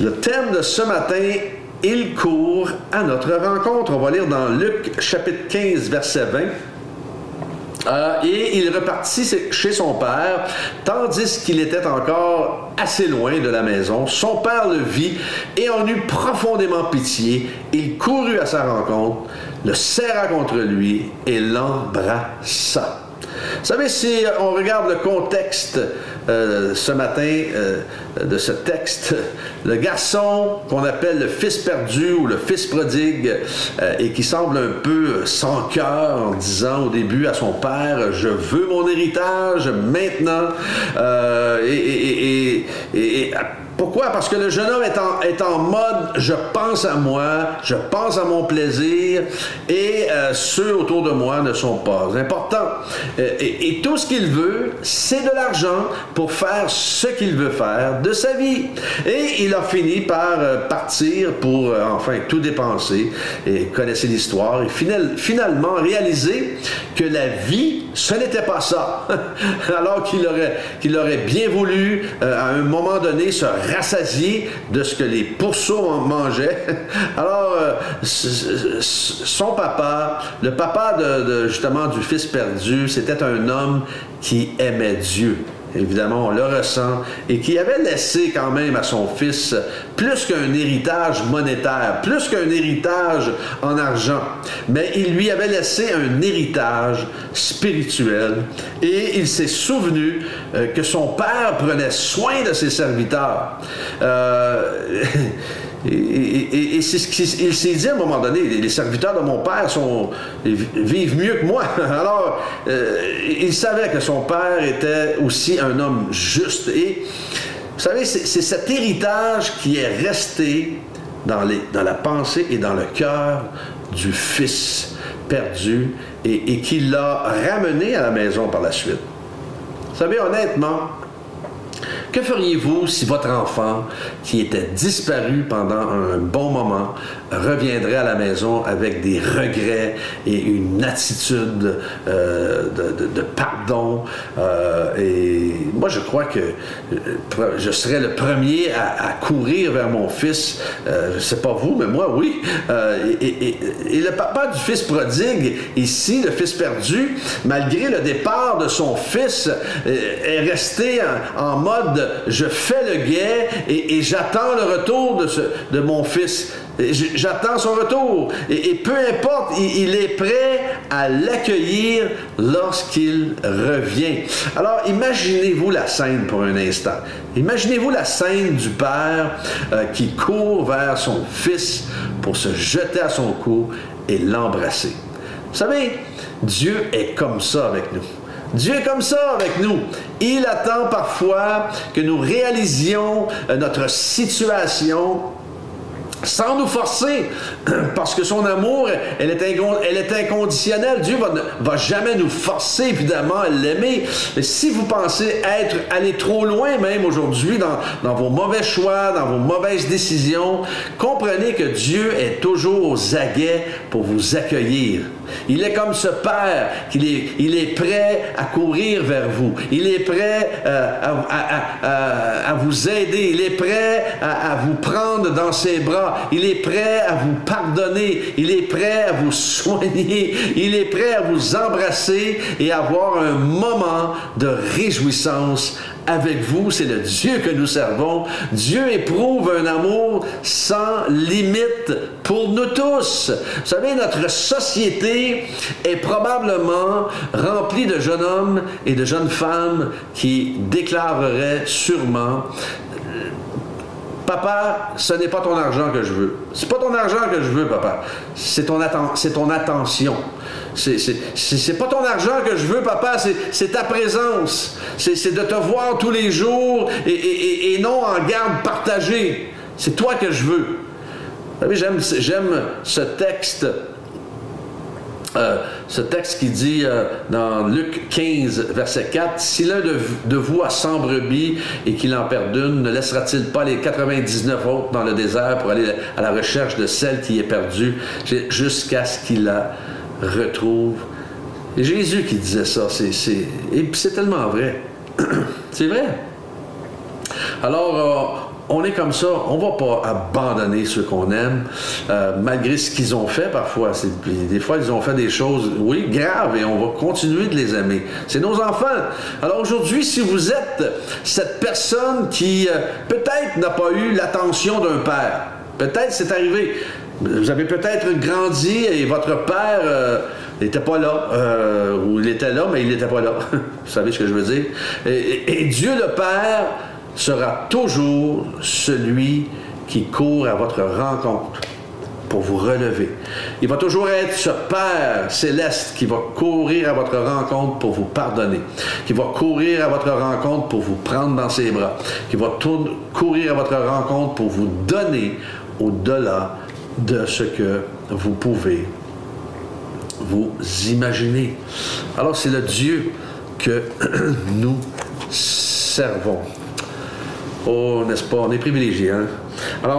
Le thème de ce matin, il court à notre rencontre. On va lire dans Luc chapitre 15, verset 20. Et il repartit chez son père, tandis qu'il était encore assez loin de la maison. Son père le vit et en eut profondément pitié. Il courut à sa rencontre, le serra contre lui et l'embrassa. Vous savez, si on regarde le contexte ce matin de ce texte, le garçon qu'on appelle le fils perdu ou le fils prodigue et qui semble un peu sans cœur en disant au début à son père « Je veux mon héritage maintenant » pourquoi? Parce que le jeune homme est en mode « je pense à moi, je pense à mon plaisir et ceux autour de moi ne sont pas importants. » Et tout ce qu'il veut, c'est de l'argent pour faire ce qu'il veut faire de sa vie. Et il a fini par partir pour enfin tout dépenser. Et connaissez l'histoire. Et finalement réaliser que la vie, ce n'était pas ça. Alors qu'il aurait bien voulu, à un moment donné, se rassasier de ce que les pourceaux mangeaient. Alors, son papa, le papa justement du fils perdu, c'était un homme qui aimait Dieu. Évidemment, on le ressent, et qui avait laissé quand même à son fils plus qu'un héritage monétaire, plus qu'un héritage en argent, mais il lui avait laissé un héritage spirituel, et il s'est souvenu que son père prenait soin de ses serviteurs. Et c'est ce qu'il s'est dit à un moment donné, les serviteurs de mon père vivent mieux que moi. Alors, il savait que son père était aussi un homme juste. Et vous savez, c'est cet héritage qui est resté dans la pensée et dans le cœur du fils perdu et qui l'a ramené à la maison par la suite. Vous savez, honnêtement, que feriez-vous si votre enfant, qui était disparu pendant un bon moment, reviendrait à la maison avec des regrets et une attitude de pardon? Et moi, je crois que je serais le premier à courir vers mon fils. Je ne sais pas vous, mais moi, oui. Et le papa du fils prodigue, ici, le fils perdu, malgré le départ de son fils, est resté en mode je fais le guet et j'attends le retour de mon fils. J'attends son retour. Et peu importe, il est prêt à l'accueillir lorsqu'il revient. Alors, imaginez-vous la scène pour un instant. Imaginez-vous la scène du père qui court vers son fils pour se jeter à son cou et l'embrasser. Vous savez, Dieu est comme ça avec nous. Dieu est comme ça avec nous. Il attend parfois que nous réalisions notre situation sans nous forcer, parce que son amour, elle est inconditionnelle. Dieu va jamais nous forcer, évidemment, à l'aimer. Mais si vous pensez aller trop loin, même aujourd'hui, dans vos mauvais choix, dans vos mauvaises décisions, comprenez que Dieu est toujours aux aguets pour vous accueillir. Il est comme ce père, il est prêt à courir vers vous. Il est prêt à vous aider. Il est prêt à vous prendre dans ses bras. Il est prêt à vous pardonner. Il est prêt à vous soigner. Il est prêt à vous embrasser et avoir un moment de réjouissance avec vous. C'est le Dieu que nous servons. Dieu éprouve un amour sans limite pour nous tous. Vous savez, notre société est probablement remplie de jeunes hommes et de jeunes femmes qui déclareraient sûrement: papa, ce n'est pas ton argent que je veux. C'est pas ton argent que je veux, papa. C'est ton attention. C'est pas ton argent que je veux, papa. C'est ta présence. C'est de te voir tous les jours et non en garde partagée. C'est toi que je veux. Vous savez, j'aime ce texte. Ce texte qui dit dans Luc 15, verset 4, « Si l'un de vous a 100 brebis et qu'il en perd une, ne laissera-t-il pas les 99 autres dans le désert pour aller à la recherche de celle qui est perdue jusqu'à ce qu'il la retrouve? » Et Jésus qui disait ça, et puis c'est tellement vrai. C'est vrai. Alors, on est comme ça, on ne va pas abandonner ceux qu'on aime, malgré ce qu'ils ont fait parfois. Des fois, ils ont fait des choses, oui, graves, et on va continuer de les aimer. C'est nos enfants. Alors aujourd'hui, si vous êtes cette personne qui peut-être n'a pas eu l'attention d'un père, peut-être c'est arrivé, vous avez peut-être grandi et votre père n'était pas là, ou il était là, mais il n'était pas là. Vous savez ce que je veux dire? Et Dieu le Père sera toujours celui qui court à votre rencontre pour vous relever. Il va toujours être ce Père céleste qui va courir à votre rencontre pour vous pardonner, qui va courir à votre rencontre pour vous prendre dans ses bras, qui va courir à votre rencontre pour vous donner au-delà de ce que vous pouvez vous imaginer. Alors c'est le Dieu que nous servons. Oh, n'est-ce pas? On est privilégiés, hein? Alors,